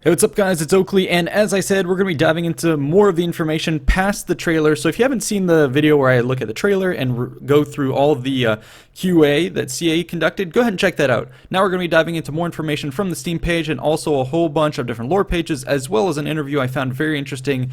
Hey, what's up guys, it's Oakley, and as I said, we're going to be diving into more of the information past the trailer. So if you haven't seen the video where I look at the trailer and go through all of the QA that CA conducted, go ahead and check that out. Now we're going to be diving into more information from the Steam page and also a whole bunch of different lore pages, as well as an interview I found very interesting.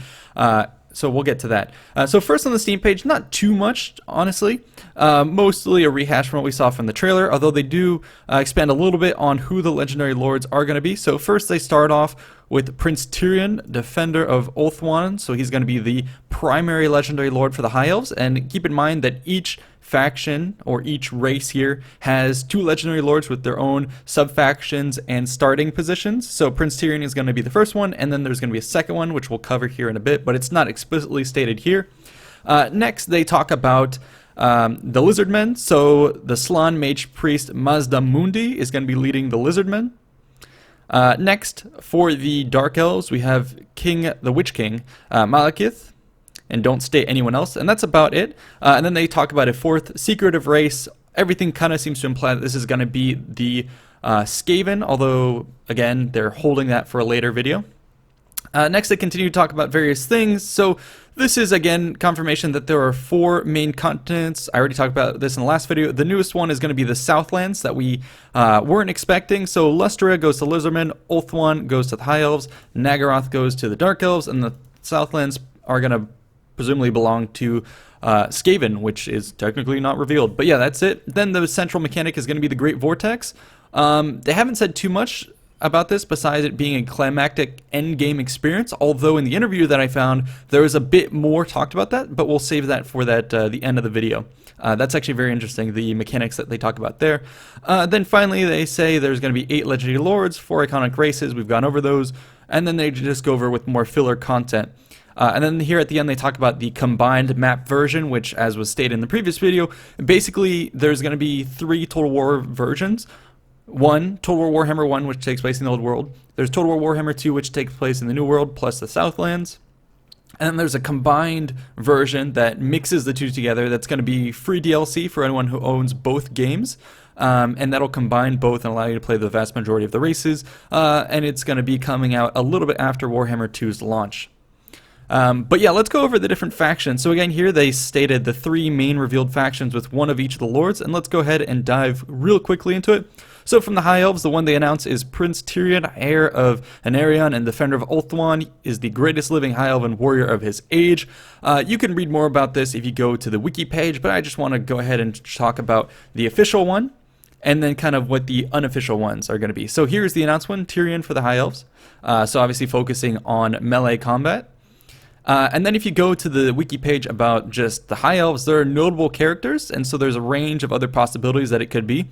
So we'll get to that. So first on the Steam page, not too much, honestly. Mostly a rehash from what we saw from the trailer, although they do expand a little bit on who the legendary lords are going to be. So first they start off with Prince Tyrion, Defender of Ulthuan. So he's going to be the primary legendary lord for the High Elves. And keep in mind that each faction or each race here has two legendary lords with their own sub-factions and starting positions. So Prince Tyrion is going to be the first one, and then there's going to be a second one, which we'll cover here in a bit, but it's not explicitly stated here. Next, they talk about the Lizardmen. So the Slan Mage Priest Mazda Mundi is going to be leading the Lizardmen. Next, for the Dark Elves, we have the Witch King, Malekith, and don't state anyone else, and that's about it. And then they talk about a fourth secretive race. Everything kind of seems to imply that this is going to be the Skaven, although, again, they're holding that for a later video. Next, they continue to talk about various things. So this is, again, confirmation that there are four main continents. I already talked about this in the last video. The newest one is going to be the Southlands that we weren't expecting. So Lustria goes to Lizardmen, Ulthuan goes to the High Elves, Nagaroth goes to the Dark Elves, and the Southlands are going to presumably belong to Skaven, which is technically not revealed. But yeah, that's it. Then the central mechanic is going to be the Great Vortex. They haven't said too much about this besides it being a climactic endgame experience, although in the interview that I found there was a bit more talked about that, but we'll save that for the end of the video. That's actually very interesting, the mechanics that they talk about there. Then finally they say there's going to be 8 legendary lords, 4 iconic races, we've gone over those, and then they just go over with more filler content. And then here at the end they talk about the combined map version, which, as was stated in the previous video, basically there's going to be 3 Total War versions. One, Total War Warhammer 1, which takes place in the Old World. There's Total War Warhammer 2, which takes place in the New World, plus the Southlands. And then there's a combined version that mixes the two together that's going to be free DLC for anyone who owns both games. And that'll combine both and allow you to play the vast majority of the races. And it's going to be coming out a little bit after Warhammer 2's launch. But yeah, let's go over the different factions. So again, here they stated the 3 main revealed factions with one of each of the lords, and let's go ahead and dive real quickly into it. So from the High Elves, the one they announced is Prince Tyrion, heir of Anarion and defender of Ulthuan, is the greatest living High Elven warrior of his age. You can read more about this if you go to the wiki page, but I just want to go ahead and talk about the official one, and then kind of what the unofficial ones are going to be. So here's the announced one, Tyrion for the High Elves. So obviously focusing on melee combat. And then if you go to the wiki page about just the High Elves, there are notable characters, and so there's a range of other possibilities that it could be.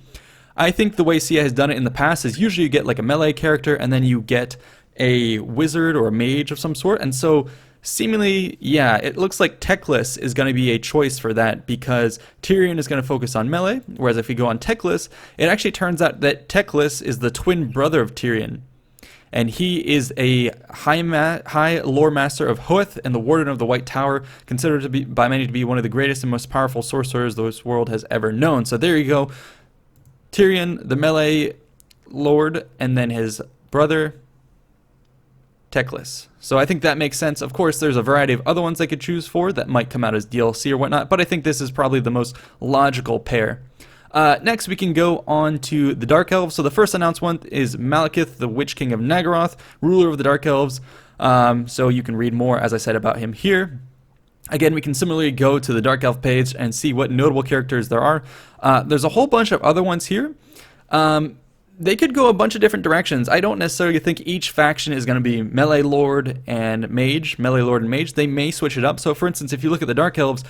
I think the way CA has done it in the past is usually you get like a melee character, and then you get a wizard or a mage of some sort, and so seemingly, yeah, it looks like Teclis is going to be a choice for that, because Tyrion is going to focus on melee, whereas if you go on Teclis, it actually turns out that Teclis is the twin brother of Tyrion. And he is a high lore master of Hoeth and the Warden of the White Tower, considered to be by many to be one of the greatest and most powerful sorcerers this world has ever known. So there you go. Tyrion, the melee lord, and then his brother, Teclis. So I think that makes sense. Of course, there's a variety of other ones they could choose for that might come out as DLC or whatnot, but I think this is probably the most logical pair. Next, we can go on to the Dark Elves. So the first announced one is Malekith, the Witch King of Nagaroth, ruler of the Dark Elves. So you can read more, as I said, about him here. Again, we can similarly go to the Dark Elf page and see what notable characters there are. There's a whole bunch of other ones here. They could go a bunch of different directions. I don't necessarily think each faction is going to be Melee Lord and Mage, Melee Lord and Mage. They may switch it up. So for instance, if you look at the Dark Elves,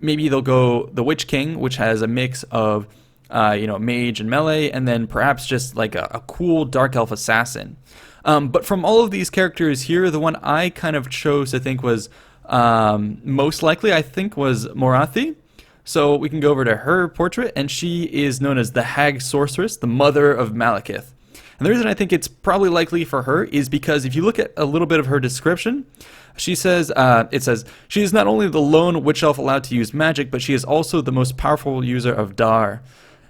maybe they'll go the Witch King, which has a mix of, mage and melee, and then perhaps just like a cool Dark Elf assassin. But from all of these characters here, the one I kind of chose to think was most likely, I think, was Morathi. So we can go over to her portrait, and she is known as the Hag Sorceress, the mother of Malekith. And the reason I think it's probably likely for her is because if you look at a little bit of her description, she says, she is not only the lone witch elf allowed to use magic, but she is also the most powerful user of Dar.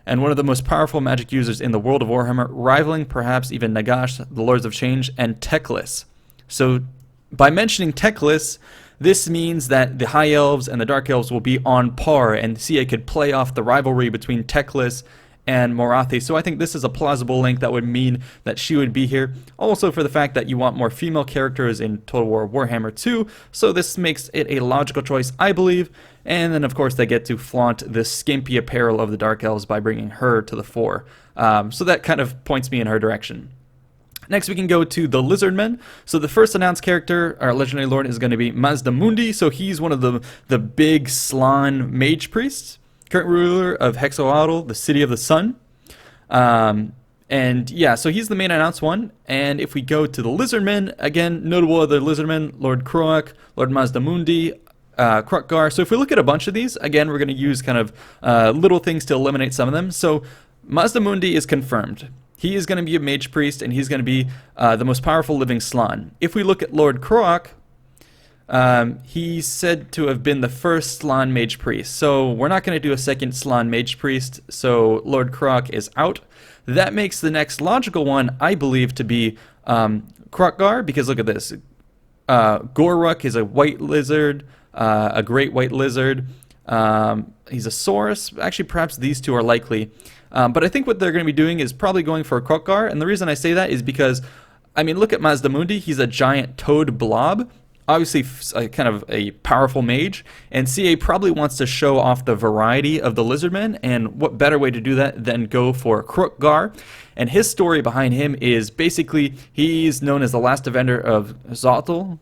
and one of the most powerful magic users in the world of Warhammer, rivaling perhaps even Nagash, the Lords of Change, and Teclis. So by mentioning Teclis, this means that the High Elves and the Dark Elves will be on par, and CA could play off the rivalry between Teclis and Morathi. So I think this is a plausible link that would mean that she would be here. Also for the fact that you want more female characters in Total War Warhammer 2, so this makes it a logical choice, I believe. And then of course they get to flaunt the skimpy apparel of the Dark Elves by bringing her to the fore. So that kind of points me in her direction. Next, we can go to the Lizardmen. So the first announced character, our legendary lord, is going to be Mazdamundi. So he's one of the big Slann mage priests, current ruler of Hexoatl, the city of the sun. And yeah, so he's the main announced one. And if we go to the Lizardmen, again, notable other Lizardmen, Lord Croak, Lord Mazdamundi, Krukgar. So if we look at a bunch of these, again, we're going to use kind of little things to eliminate some of them. So Mazdamundi is confirmed. He is going to be a mage priest, and he's going to be the most powerful living Slann. If we look at Lord Croak, he's said to have been the first Slann mage priest. So we're not going to do a second Slann mage priest, so Lord Croak is out. That makes the next logical one, I believe, to be Krukgar, because look at this. Goruk is a white lizard, a great white lizard. He's a Saurus. Actually, perhaps these two are likely. But I think what they're going to be doing is probably going for a Krukgar, and the reason I say that is because, I mean, look at Mazdamundi. He's a giant toad blob, obviously kind of a powerful mage, and CA probably wants to show off the variety of the Lizardmen, and what better way to do that than go for Krukgar. And his story behind him is basically he's known as the last defender of Xotl,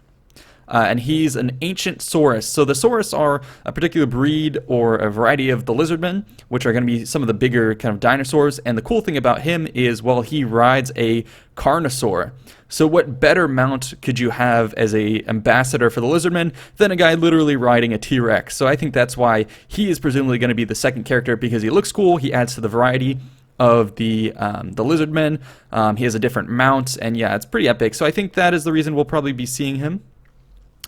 and he's an ancient Saurus. So the Saurus are a particular breed or a variety of the Lizardmen, which are going to be some of the bigger kind of dinosaurs. And the cool thing about him is, well, he rides a Carnosaur. So what better mount could you have as a ambassador for the Lizardmen than a guy literally riding a T-Rex? So I think that's why he is presumably going to be the second character, because he looks cool, he adds to the variety of the Lizardmen, he has a different mount, and yeah, it's pretty epic. So I think that is the reason we'll probably be seeing him.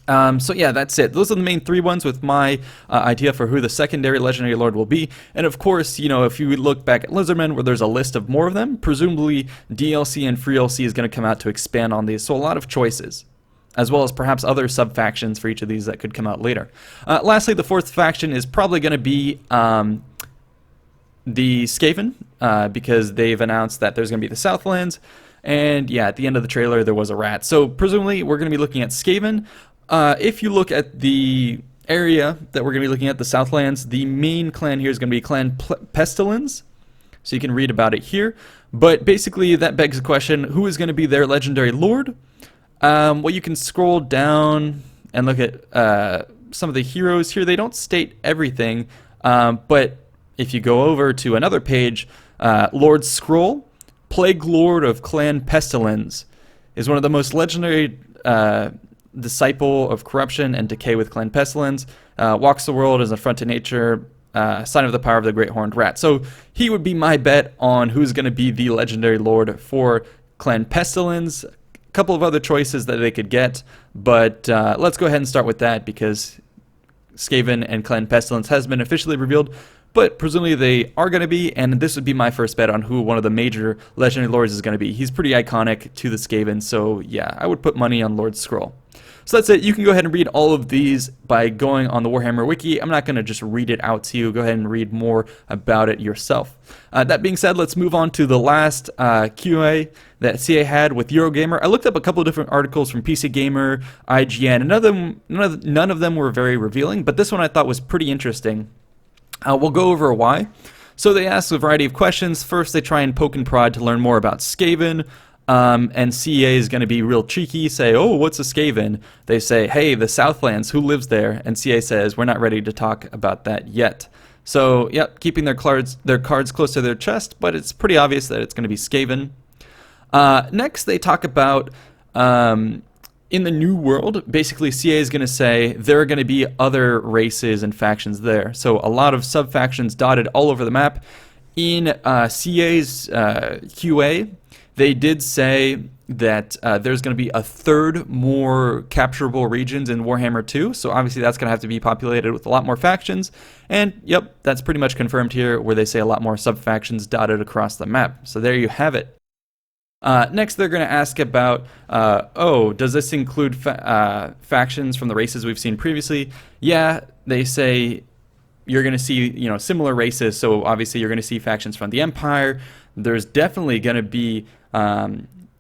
So yeah, that's it. Those are the main three ones with my idea for who the secondary legendary lord will be. And of course, you know, if you look back at Lizardmen, where there's a list of more of them, presumably DLC and free DLC is going to come out to expand on these. So a lot of choices, as well as perhaps other sub-factions for each of these that could come out later. Lastly, the fourth faction is probably going to be the Skaven, because they've announced that there's going to be the Southlands. And yeah, at the end of the trailer, there was a rat. So presumably, we're going to be looking at Skaven. If you look at the area that we're going to be looking at, the Southlands, the main clan here is going to be Clan Pestilence. So you can read about it here. But basically, that begs the question, who is going to be their legendary lord? Well, you can scroll down and look at some of the heroes here. They don't state everything, but if you go over to another page, Lord Scroll, Plague Lord of Clan Pestilence, is one of the most legendary disciple of corruption and decay with Clan Pestilence, walks the world as an affront to nature, sign of the power of the great horned rat. So he would be my bet on who's going to be the legendary lord for Clan Pestilence. A couple of other choices that they could get, but let's go ahead and start with that, because Skaven and Clan Pestilence has been officially revealed, but presumably they are going to be, and this would be my first bet on who one of the major legendary lords is going to be. He's pretty iconic to the Skaven, so yeah, I would put money on Lord Scroll. So that's it. You can go ahead and read all of these by going on the Warhammer Wiki. I'm not going to just read it out to you. Go ahead and read more about it yourself. That being said, let's move on to the last QA that CA had with EuroGamer. I looked up a couple of different articles from PC Gamer, IGN, and none of them were very revealing, but this one I thought was pretty interesting. We'll go over why. So they ask a variety of questions. First, they try and poke and prod to learn more about Skaven. And CA is going to be real cheeky, say, oh, what's a Skaven? They say, hey, the Southlands, who lives there? And CA says, we're not ready to talk about that yet. So, yep, keeping their cards close to their chest, but it's pretty obvious that it's going to be Skaven. Next, they talk about, in the New World, basically CA is going to say there are going to be other races and factions there. So a lot of sub-factions dotted all over the map. In CA's QA, they did say that there's going to be a third more capturable regions in Warhammer 2, so obviously that's going to have to be populated with a lot more factions, and yep, that's pretty much confirmed here, where they say a lot more sub-factions dotted across the map. So there you have it. Next, they're going to ask about, does this include factions from the races we've seen previously? Yeah, they say you're going to see, similar races, so obviously you're going to see factions from the Empire. There's definitely going to be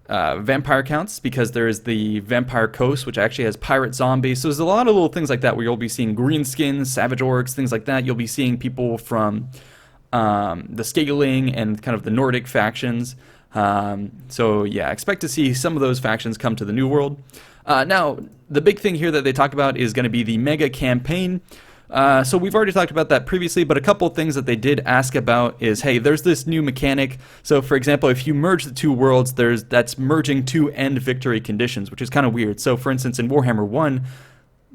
vampire counts, because there is the Vampire Coast, which actually has pirate zombies. So there's a lot of little things like that where you'll be seeing greenskins, savage orcs, things like that. You'll be seeing people from the Scaling and kind of the Nordic factions. So yeah, expect to see some of those factions come to the New World. Now, the big thing here that they talk about is going to be the mega campaign. So we've already talked about that previously, but a couple of things that they did ask about is, hey, there's this new mechanic. So for example, if you merge the two worlds, that's merging two end victory conditions, which is kind of weird. So for instance, in Warhammer 1,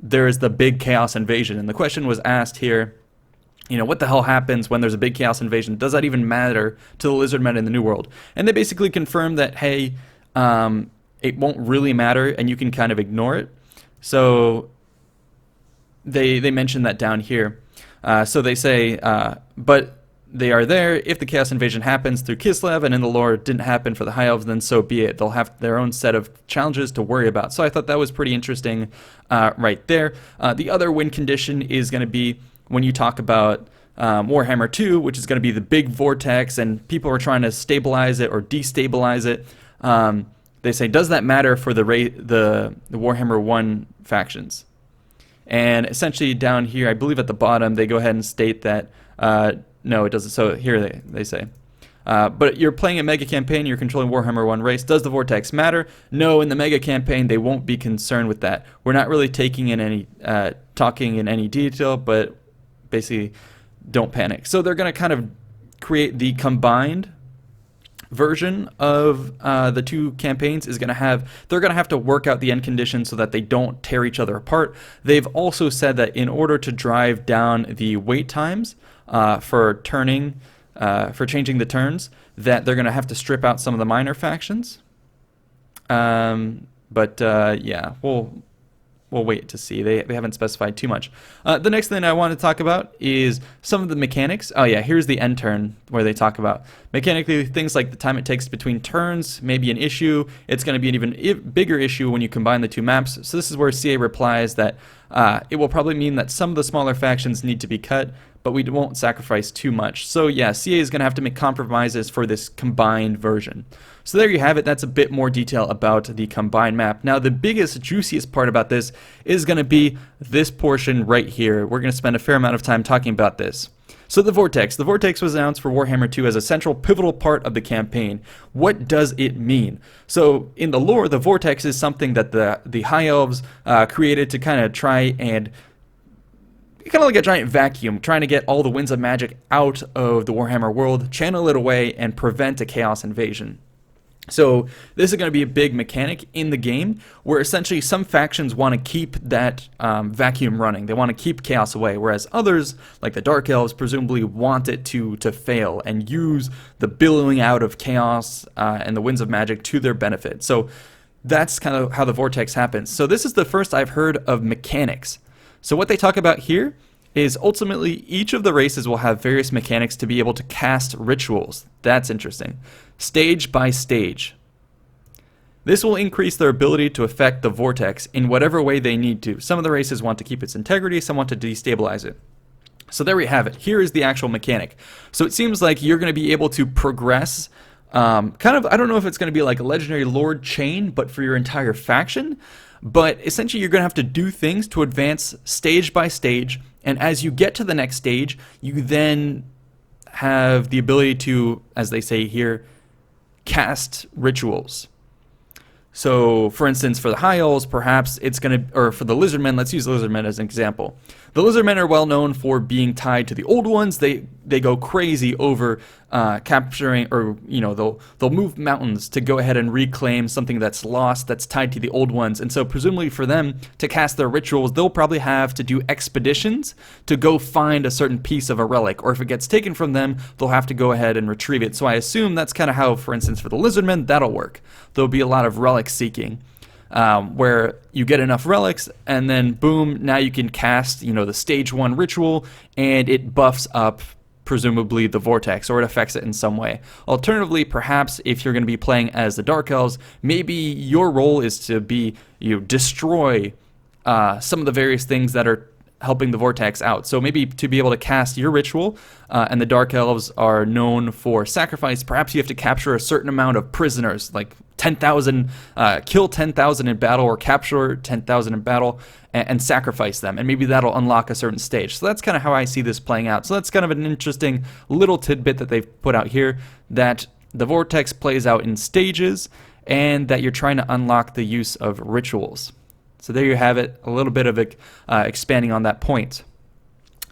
there's the big chaos invasion, and the question was asked here, what the hell happens when there's a big chaos invasion? Does that even matter to the Lizardmen in the New World? And they basically confirmed that, hey, it won't really matter, and you can kind of ignore it. So they mentioned that down here. So they say, but they are there. If the Chaos Invasion happens through Kislev and in the lore it didn't happen for the High Elves, then so be it. They'll have their own set of challenges to worry about. So I thought that was pretty interesting right there. The other win condition is going to be when you talk about Warhammer 2, which is going to be the big Vortex, and people are trying to stabilize it or destabilize it. They say, does that matter for the Warhammer 1 factions? And essentially down here, I believe at the bottom, they go ahead and state that, no, it doesn't. So here they say, but you're playing a mega campaign, you're controlling Warhammer 1 race. Does the Vortex matter? No, in the mega campaign, they won't be concerned with that. We're not really talking in any detail, but basically don't panic. So they're going to kind of create the combined version of the two campaigns. They're going to have to work out the end conditions so that they don't tear each other apart. They've also said that in order to drive down the wait times for changing the turns, that they're going to have to strip out some of the minor factions. Yeah, we'll wait to see. They haven't specified too much. The next thing I want to talk about is some of the mechanics. Oh yeah, here's the end turn where they talk about mechanically things like the time it takes between turns, maybe an issue. It's going to be an even bigger issue when you combine the two maps. So this is where CA replies that it will probably mean that some of the smaller factions need to be cut, but we won't sacrifice too much. So yeah, CA is going to have to make compromises for this combined version. So there you have it. That's a bit more detail about the combined map. Now the biggest, juiciest part about this is going to be this portion right here. We're going to spend a fair amount of time talking about this. So the Vortex. The Vortex was announced for Warhammer 2 as a central, pivotal part of the campaign. What does it mean? So in the lore, the Vortex is something that the High Elves created to kind of try and kind of like a giant vacuum, trying to get all the winds of magic out of the Warhammer world, channel it away, and prevent a chaos invasion. So this is going to be a big mechanic in the game where essentially some factions want to keep that vacuum running. They want to keep chaos away, whereas others, like the Dark Elves, presumably want it to fail and use the billowing out of chaos and the winds of magic to their benefit. So that's kind of how the Vortex happens. So this is the first I've heard of mechanics. So what they talk about here is ultimately each of the races will have various mechanics to be able to cast rituals. That's interesting. Stage by stage. This will increase their ability to affect the Vortex in whatever way they need to. Some of the races want to keep its integrity, some want to destabilize it. So there we have it. Here is the actual mechanic. So it seems like you're going to be able to progress kind of, I don't know if it's going to be like a Legendary Lord chain, but for your entire faction. But essentially you're going to have to do things to advance stage by stage, and as you get to the next stage, you then have the ability to, as they say here, cast rituals. So, for instance, for the High Elves, perhaps it's going to, or for the Lizardmen, let's use Lizardmen as an example. The Lizardmen are well known for being tied to the old ones. They go crazy over capturing, or they'll move mountains to go ahead and reclaim something that's lost, that's tied to the old ones. And so presumably for them to cast their rituals, they'll probably have to do expeditions to go find a certain piece of a relic, or if it gets taken from them, they'll have to go ahead and retrieve it. So I assume that's kind of how, for instance, for the Lizardmen, that'll work. There'll be a lot of relic seeking. Where you get enough relics, and then boom, now you can cast, the stage 1 ritual, and it buffs up, presumably, the Vortex, or it affects it in some way. Alternatively, perhaps if you're going to be playing as the Dark Elves, maybe your role is to be, destroy some of the various things that are helping the Vortex out. So maybe to be able to cast your ritual, and the Dark Elves are known for sacrifice, perhaps you have to capture a certain amount of prisoners, like 10,000, kill 10,000 in battle, or capture 10,000 in battle, and sacrifice them, and maybe that'll unlock a certain stage. So that's kind of how I see this playing out. So that's kind of an interesting little tidbit that they've put out here, that the Vortex plays out in stages, and that you're trying to unlock the use of rituals. So there you have it, a little bit of expanding on that point.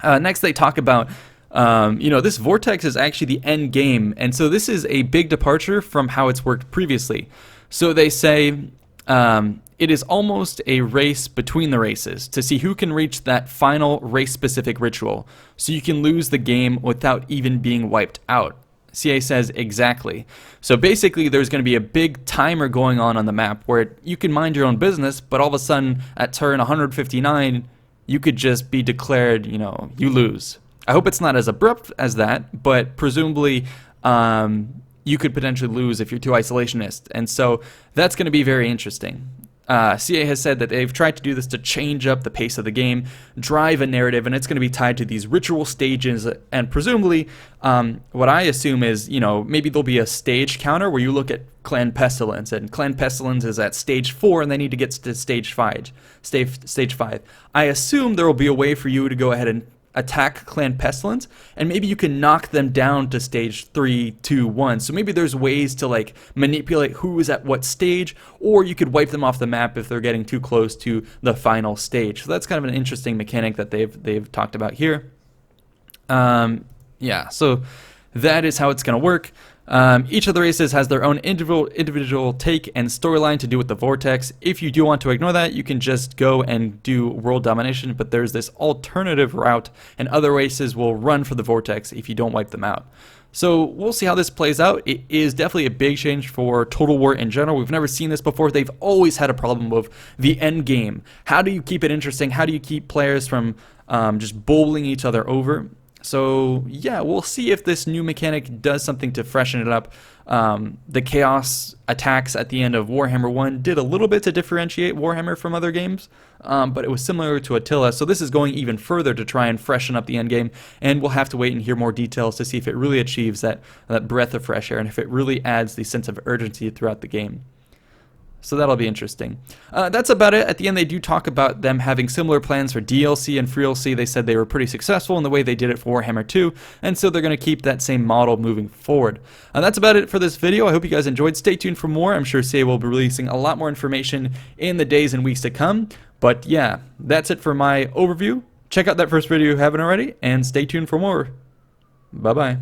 Next, they talk about, this Vortex is actually the end game, and so this is a big departure from how it's worked previously. So they say it is almost a race between the races to see who can reach that final race-specific ritual, so you can lose the game without even being wiped out. CA says exactly. So basically there's going to be a big timer going on the map where you can mind your own business, but all of a sudden at turn 159 you could just be declared, you lose. I hope it's not as abrupt as that, but presumably you could potentially lose if you're too isolationist, and so that's going to be very interesting. CA has said that they've tried to do this to change up the pace of the game, drive a narrative, and it's going to be tied to these ritual stages, and presumably what I assume is, maybe there'll be a stage counter where you look at Clan Pestilence, and Clan Pestilence is at stage 4 and they need to get to stage 5. I assume there will be a way for you to go ahead and attack Clan Pestilence, and maybe you can knock them down to stage 3, 2, 1. So maybe there's ways to manipulate who is at what stage, or you could wipe them off the map if they're getting too close to the final stage. So that's kind of an interesting mechanic that they've talked about here. Yeah, so that is how it's going to work. Each of the races has their own individual take and storyline to do with the Vortex. If you do want to ignore that, you can just go and do world domination, but there's this alternative route, and other races will run for the Vortex if you don't wipe them out. So we'll see how this plays out. It is definitely a big change for Total War in general. We've never seen this before. They've always had a problem with the end game. How do you keep it interesting? How do you keep players from just bowling each other over? So yeah, we'll see if this new mechanic does something to freshen it up. The chaos attacks at the end of Warhammer 1 did a little bit to differentiate Warhammer from other games, but it was similar to Attila, so this is going even further to try and freshen up the end game, and we'll have to wait and hear more details to see if it really achieves that breath of fresh air, and if it really adds the sense of urgency throughout the game. So that'll be interesting. That's about it. At the end, they do talk about them having similar plans for DLC and free DLC. They said they were pretty successful in the way they did it for Warhammer 2, and so they're going to keep that same model moving forward. That's about it for this video. I hope you guys enjoyed. Stay tuned for more. I'm sure CA will be releasing a lot more information in the days and weeks to come. But yeah, that's it for my overview. Check out that first video if you haven't already, and stay tuned for more. Bye-bye.